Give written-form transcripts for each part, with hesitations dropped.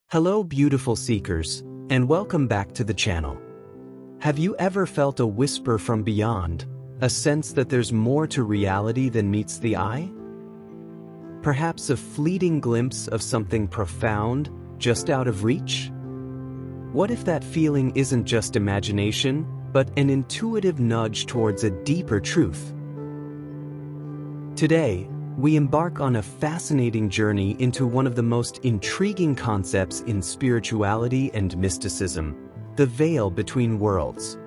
Hello beautiful seekers, and welcome back to the channel. Have you ever felt a whisper from beyond, a sense that there's more to reality than meets the eye? Perhaps a fleeting glimpse of something profound, just out of reach? What if that feeling isn't just imagination, but an intuitive nudge towards a deeper truth? Today, we embark on a fascinating journey into one of the most intriguing concepts in spirituality and mysticism, the veil between worlds.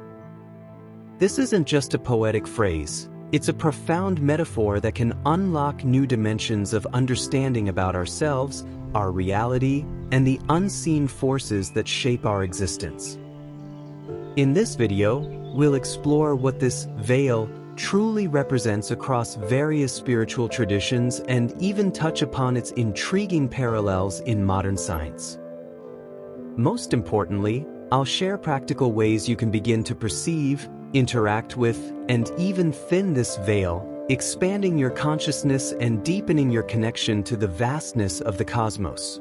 This isn't just a poetic phrase, it's a profound metaphor that can unlock new dimensions of understanding about ourselves, our reality, and the unseen forces that shape our existence. In this video, we'll explore what this veil truly represents across various spiritual traditions and even touch upon its intriguing parallels in modern science. Most importantly, I'll share practical ways you can begin to perceive, interact with, and even thin this veil, expanding your consciousness and deepening your connection to the vastness of the cosmos.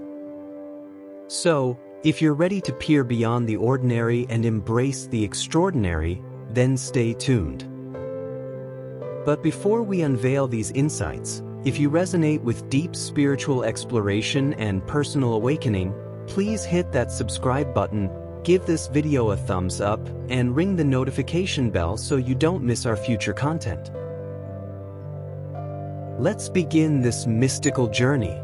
So, if you're ready to peer beyond the ordinary and embrace the extraordinary, then stay tuned. But before we unveil these insights, if you resonate with deep spiritual exploration and personal awakening, please hit that subscribe button, give this video a thumbs up, and ring the notification bell so you don't miss our future content. Let's begin this mystical journey.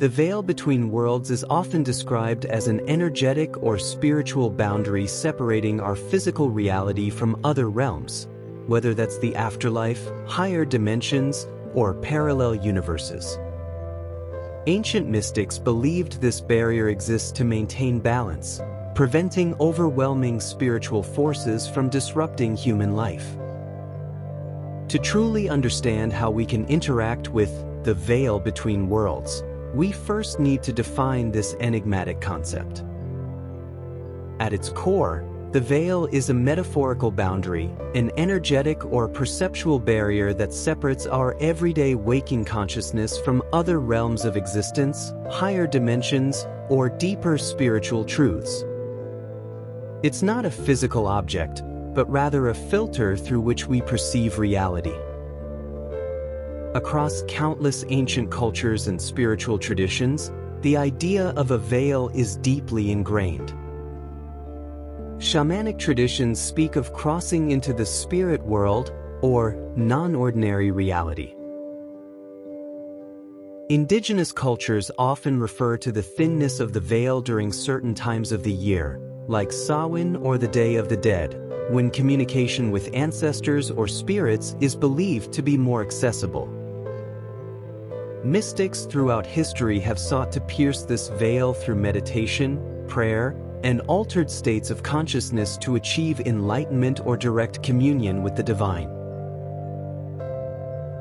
The veil between worlds is often described as an energetic or spiritual boundary separating our physical reality from other realms, whether that's the afterlife, higher dimensions, or parallel universes. Ancient mystics believed this barrier exists to maintain balance, preventing overwhelming spiritual forces from disrupting human life. To truly understand how we can interact with the veil between worlds, we first need to define this enigmatic concept. At its core, the veil is a metaphorical boundary, an energetic or perceptual barrier that separates our everyday waking consciousness from other realms of existence, higher dimensions, or deeper spiritual truths. It's not a physical object, but rather a filter through which we perceive reality. Across countless ancient cultures and spiritual traditions, the idea of a veil is deeply ingrained. Shamanic traditions speak of crossing into the spirit world, or non-ordinary reality. Indigenous cultures often refer to the thinness of the veil during certain times of the year, like Samhain or the Day of the Dead, when communication with ancestors or spirits is believed to be more accessible. Mystics throughout history have sought to pierce this veil through meditation, prayer, and altered states of consciousness to achieve enlightenment or direct communion with the divine.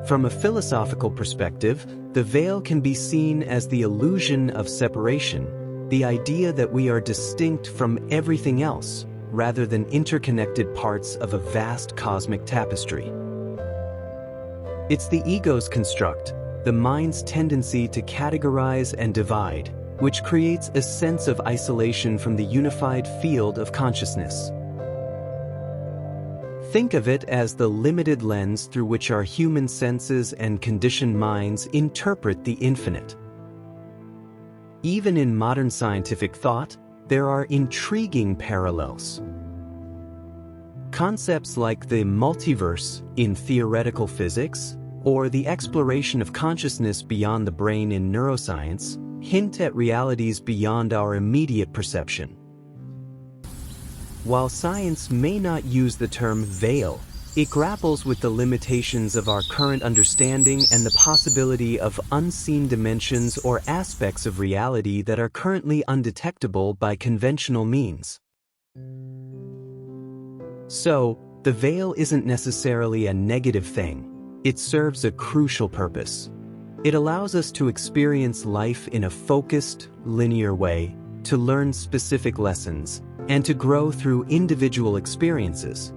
From a philosophical perspective, the veil can be seen as the illusion of separation, the idea that we are distinct from everything else, rather than interconnected parts of a vast cosmic tapestry. It's the ego's construct, the mind's tendency to categorize and divide, which creates a sense of isolation from the unified field of consciousness. Think of it as the limited lens through which our human senses and conditioned minds interpret the infinite. Even in modern scientific thought, there are intriguing parallels. Concepts like the multiverse in theoretical physics, or the exploration of consciousness beyond the brain in neuroscience, hint at realities beyond our immediate perception. While science may not use the term veil, it grapples with the limitations of our current understanding and the possibility of unseen dimensions or aspects of reality that are currently undetectable by conventional means. So, the veil isn't necessarily a negative thing. It serves a crucial purpose. It allows us to experience life in a focused, linear way, to learn specific lessons, and to grow through individual experiences.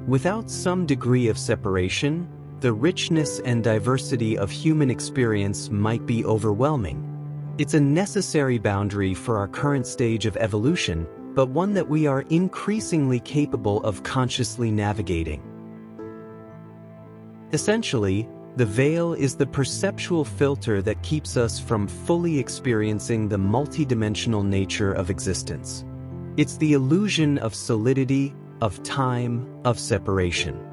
Without some degree of separation, the richness and diversity of human experience might be overwhelming. It's a necessary boundary for our current stage of evolution, but one that we are increasingly capable of consciously navigating. Essentially, the veil is the perceptual filter that keeps us from fully experiencing the multidimensional nature of existence. It's the illusion of solidity, of time, of separation.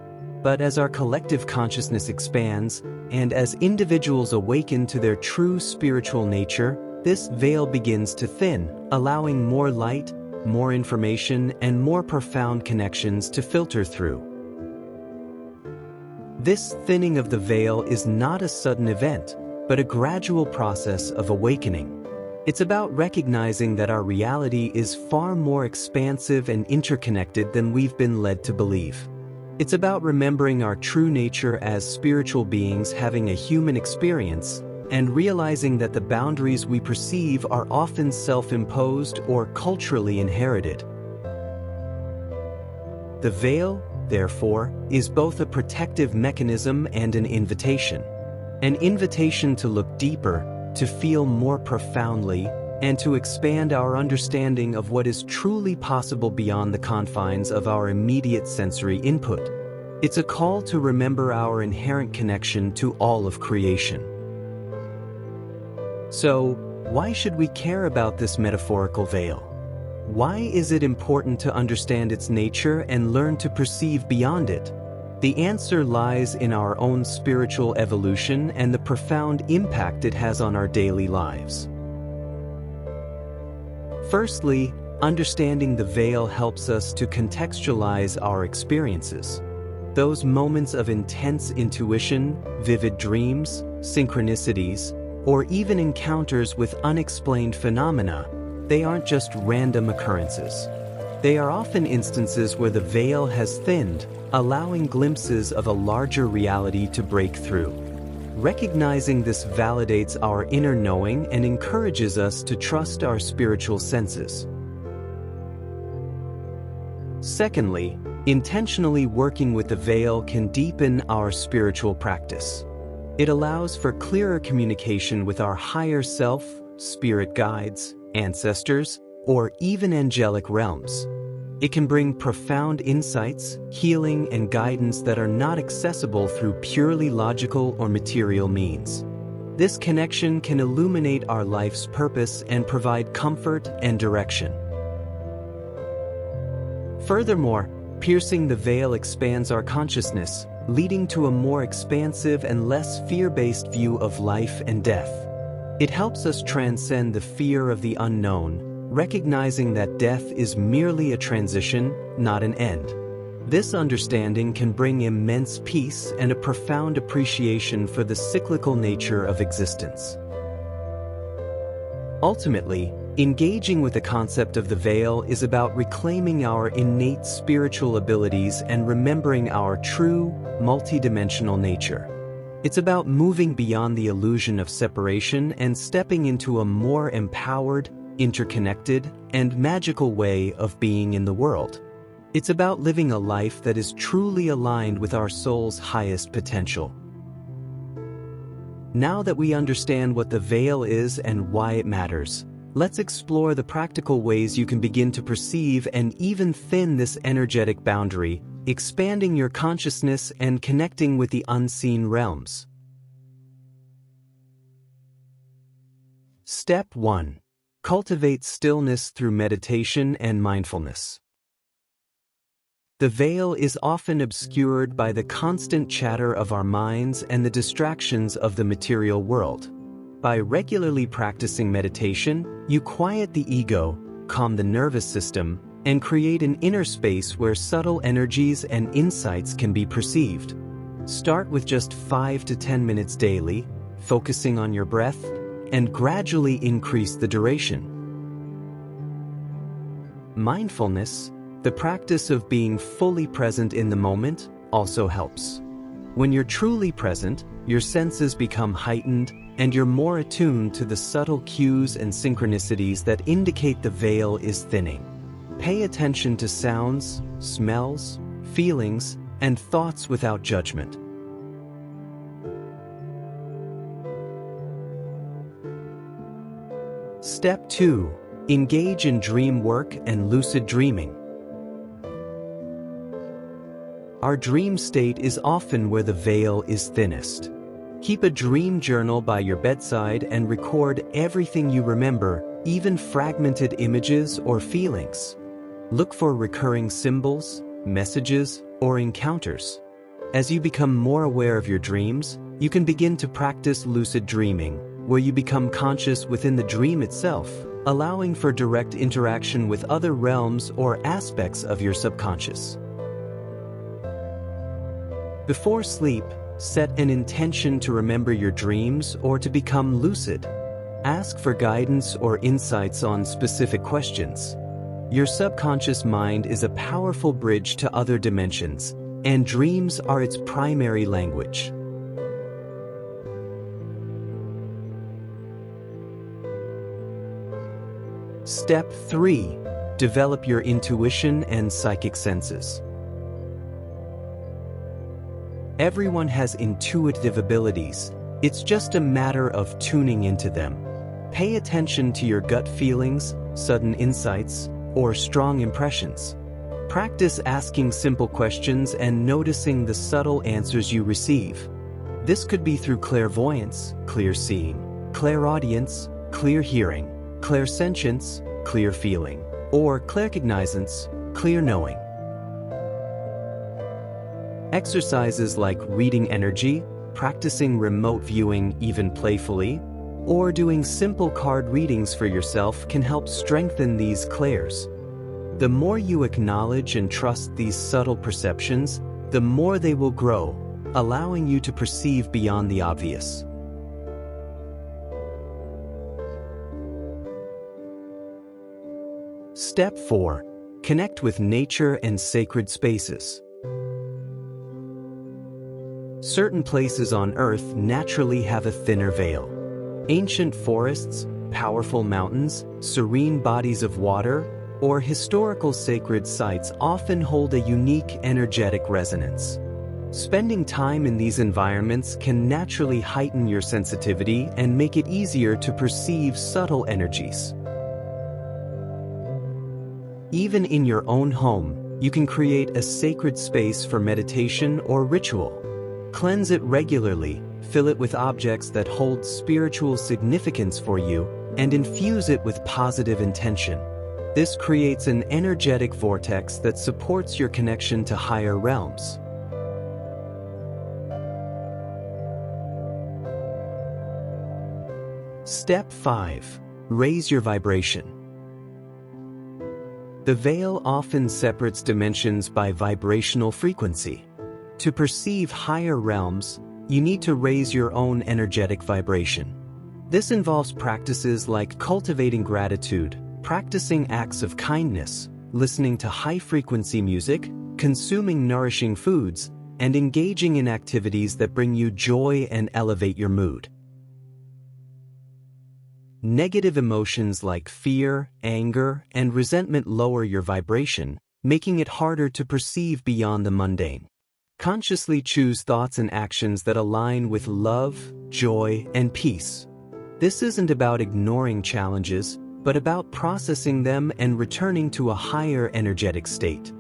But as our collective consciousness expands, and as individuals awaken to their true spiritual nature, this veil begins to thin, allowing more light, more information, and more profound connections to filter through. This thinning of the veil is not a sudden event, but a gradual process of awakening. It's about recognizing that our reality is far more expansive and interconnected than we've been led to believe. It's about remembering our true nature as spiritual beings having a human experience, and realizing that the boundaries we perceive are often self-imposed or culturally inherited. The veil, therefore, is both a protective mechanism and an invitation. An invitation to look deeper, to feel more profoundly, and to expand our understanding of what is truly possible beyond the confines of our immediate sensory input. It's a call to remember our inherent connection to all of creation. So, why should we care about this metaphorical veil? Why is it important to understand its nature and learn to perceive beyond it? The answer lies in our own spiritual evolution and the profound impact it has on our daily lives. Firstly, understanding the veil helps us to contextualize our experiences. Those moments of intense intuition, vivid dreams, synchronicities, or even encounters with unexplained phenomena, they aren't just random occurrences. They are often instances where the veil has thinned, allowing glimpses of a larger reality to break through. Recognizing this validates our inner knowing and encourages us to trust our spiritual senses. Secondly, intentionally working with the veil can deepen our spiritual practice. It allows for clearer communication with our higher self, spirit guides, ancestors, or even angelic realms. It can bring profound insights, healing, and guidance that are not accessible through purely logical or material means. This connection can illuminate our life's purpose and provide comfort and direction. Furthermore, piercing the veil expands our consciousness, leading to a more expansive and less fear-based view of life and death. It helps us transcend the fear of the unknown, recognizing that death is merely a transition, not an end. This understanding can bring immense peace and a profound appreciation for the cyclical nature of existence. Ultimately, engaging with the concept of the veil is about reclaiming our innate spiritual abilities and remembering our true, multidimensional nature. It's about moving beyond the illusion of separation and stepping into a more empowered, interconnected, and magical way of being in the world. It's about living a life that is truly aligned with our soul's highest potential. Now that we understand what the veil is and why it matters, let's explore the practical ways you can begin to perceive and even thin this energetic boundary, expanding your consciousness and connecting with the unseen realms. Step 1. Cultivate stillness through meditation and mindfulness. The veil is often obscured by the constant chatter of our minds and the distractions of the material world. By regularly practicing meditation, you quiet the ego, calm the nervous system, and create an inner space where subtle energies and insights can be perceived. Start with just 5 to 10 minutes daily, focusing on your breath, and gradually increase the duration. Mindfulness, the practice of being fully present in the moment, also helps. When you're truly present, your senses become heightened and you're more attuned to the subtle cues and synchronicities that indicate the veil is thinning. Pay attention to sounds, smells, feelings, and thoughts without judgment. Step 2. Engage in dream work and lucid dreaming. Our dream state is often where the veil is thinnest. Keep a dream journal by your bedside and record everything you remember, even fragmented images or feelings. Look for recurring symbols, messages, or encounters. As you become more aware of your dreams, you can begin to practice lucid dreaming, where you become conscious within the dream itself, allowing for direct interaction with other realms or aspects of your subconscious. Before sleep, set an intention to remember your dreams or to become lucid. Ask for guidance or insights on specific questions. Your subconscious mind is a powerful bridge to other dimensions, and dreams are its primary language. Step 3. Develop your intuition and psychic senses. Everyone has intuitive abilities. It's just a matter of tuning into them. Pay attention to your gut feelings, sudden insights, or strong impressions. Practice asking simple questions and noticing the subtle answers you receive. This could be through clairvoyance, clear seeing, clairaudience, clear hearing, clairsentience, clear feeling, or claircognizance, clear knowing. Exercises like reading energy, practicing remote viewing even playfully, or doing simple card readings for yourself can help strengthen these clairs. The more you acknowledge and trust these subtle perceptions, the more they will grow, allowing you to perceive beyond the obvious. Step 4. Connect with nature and sacred spaces. Certain places on Earth naturally have a thinner veil. Ancient forests, powerful mountains, serene bodies of water, or historical sacred sites often hold a unique energetic resonance. Spending time in these environments can naturally heighten your sensitivity and make it easier to perceive subtle energies. Even in your own home, you can create a sacred space for meditation or ritual. Cleanse it regularly, fill it with objects that hold spiritual significance for you, and infuse it with positive intention. This creates an energetic vortex that supports your connection to higher realms. Step 5. Raise your vibration. The veil often separates dimensions by vibrational frequency. To perceive higher realms, you need to raise your own energetic vibration. This involves practices like cultivating gratitude, practicing acts of kindness, listening to high-frequency music, consuming nourishing foods, and engaging in activities that bring you joy and elevate your mood. Negative emotions like fear, anger, and resentment lower your vibration, making it harder to perceive beyond the mundane. Consciously choose thoughts and actions that align with love, joy, and peace. This isn't about ignoring challenges, but about processing them and returning to a higher energetic state.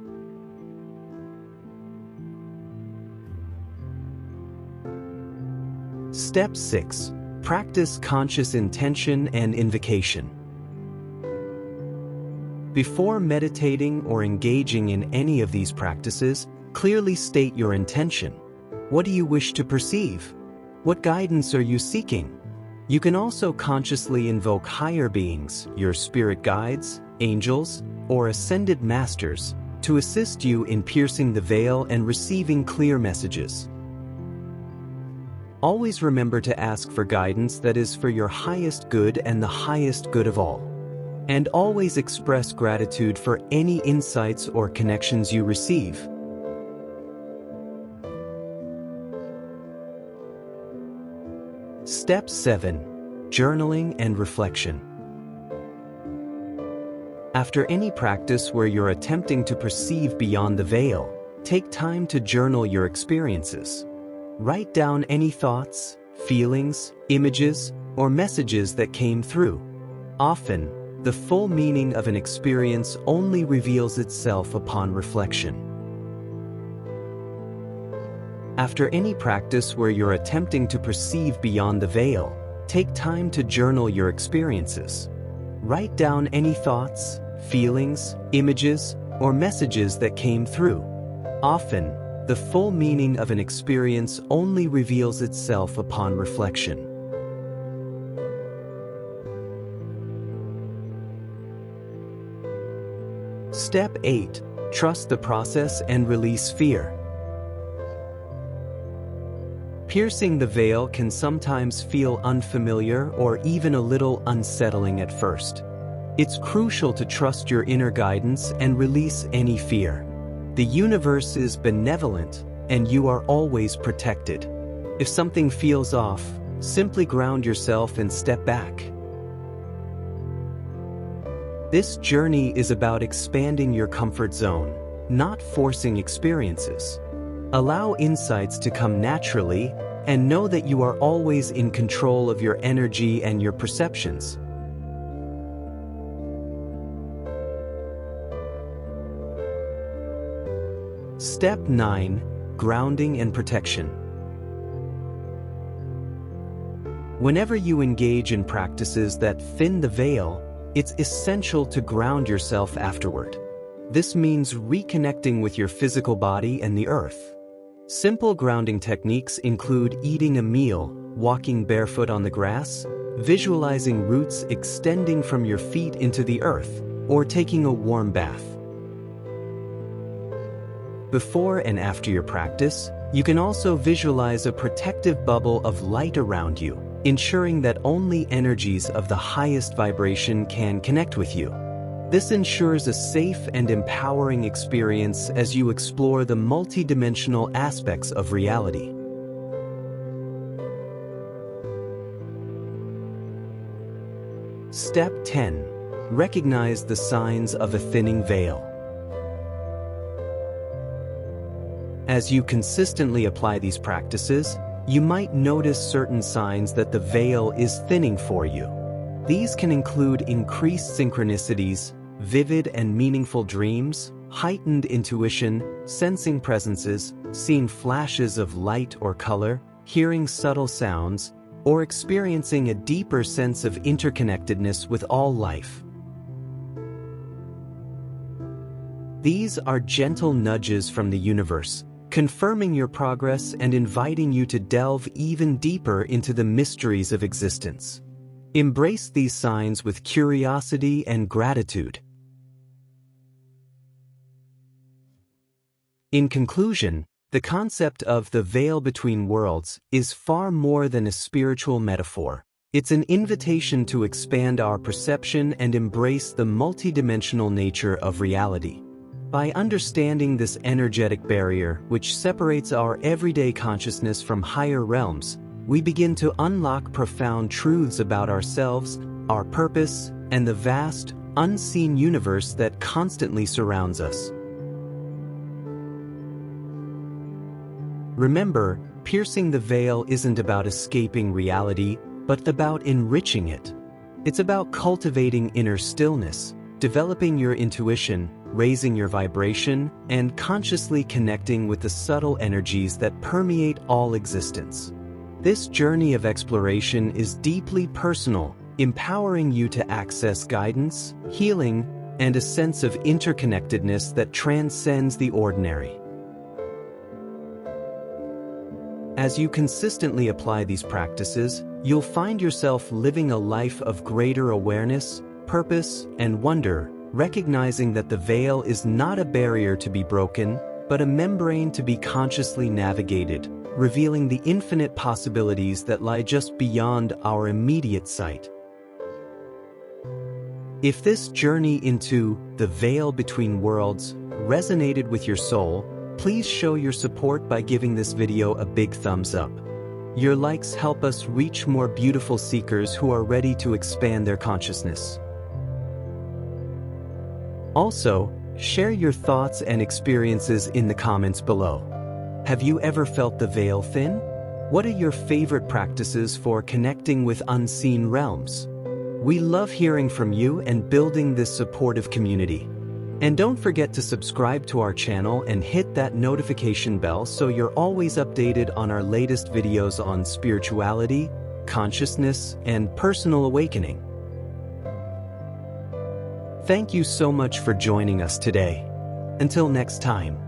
Step 6. Practice conscious intention and invocation. Before meditating or engaging in any of these practices, clearly state your intention. What do you wish to perceive? What guidance are you seeking? You can also consciously invoke higher beings, your spirit guides, angels, or ascended masters, to assist you in piercing the veil and receiving clear messages. Always remember to ask for guidance that is for your highest good and the highest good of all. And always express gratitude for any insights or connections you receive. Step 7. Journaling and reflection. After any practice where you're attempting to perceive beyond the veil, take time to journal your experiences. Write down any thoughts, feelings, images, or messages that came through. Often, the full meaning of an experience only reveals itself upon reflection. After any practice where you're attempting to perceive beyond the veil, take time to journal your experiences. Write down any thoughts, feelings, images, or messages that came through. Often, the full meaning of an experience only reveals itself upon reflection. Step 8. Trust the process and release fear. Piercing the veil can sometimes feel unfamiliar or even a little unsettling at first. It's crucial to trust your inner guidance and release any fear. The universe is benevolent, and you are always protected. If something feels off, simply ground yourself and step back. This journey is about expanding your comfort zone, not forcing experiences. Allow insights to come naturally, and know that you are always in control of your energy and your perceptions. Step 9. Grounding and protection. Whenever you engage in practices that thin the veil, it's essential to ground yourself afterward. This means reconnecting with your physical body and the earth. Simple grounding techniques include eating a meal, walking barefoot on the grass, visualizing roots extending from your feet into the earth, or taking a warm bath. Before and after your practice, you can also visualize a protective bubble of light around you, ensuring that only energies of the highest vibration can connect with you. This ensures a safe and empowering experience as you explore the multidimensional aspects of reality. Step 10. Recognize the signs of a thinning veil. As you consistently apply these practices, you might notice certain signs that the veil is thinning for you. These can include increased synchronicities, vivid and meaningful dreams, heightened intuition, sensing presences, seeing flashes of light or color, hearing subtle sounds, or experiencing a deeper sense of interconnectedness with all life. These are gentle nudges from the universe, confirming your progress and inviting you to delve even deeper into the mysteries of existence. Embrace these signs with curiosity and gratitude. In conclusion, the concept of the veil between worlds is far more than a spiritual metaphor. It's an invitation to expand our perception and embrace the multidimensional nature of reality. By understanding this energetic barrier which separates our everyday consciousness from higher realms, we begin to unlock profound truths about ourselves, our purpose, and the vast, unseen universe that constantly surrounds us. Remember, piercing the veil isn't about escaping reality, but about enriching it. It's about cultivating inner stillness, developing your intuition, raising your vibration, and consciously connecting with the subtle energies that permeate all existence. This journey of exploration is deeply personal, empowering you to access guidance, healing, and a sense of interconnectedness that transcends the ordinary. As you consistently apply these practices, you'll find yourself living a life of greater awareness, purpose, and wonder, recognizing that the veil is not a barrier to be broken, but a membrane to be consciously navigated, revealing the infinite possibilities that lie just beyond our immediate sight. If this journey into the veil between worlds resonated with your soul, please show your support by giving this video a big thumbs up. Your likes help us reach more beautiful seekers who are ready to expand their consciousness. Also, share your thoughts and experiences in the comments below. Have you ever felt the veil thin? What are your favorite practices for connecting with unseen realms? We love hearing from you and building this supportive community. And don't forget to subscribe to our channel and hit that notification bell so you're always updated on our latest videos on spirituality, consciousness, and personal awakening. Thank you so much for joining us today. Until next time.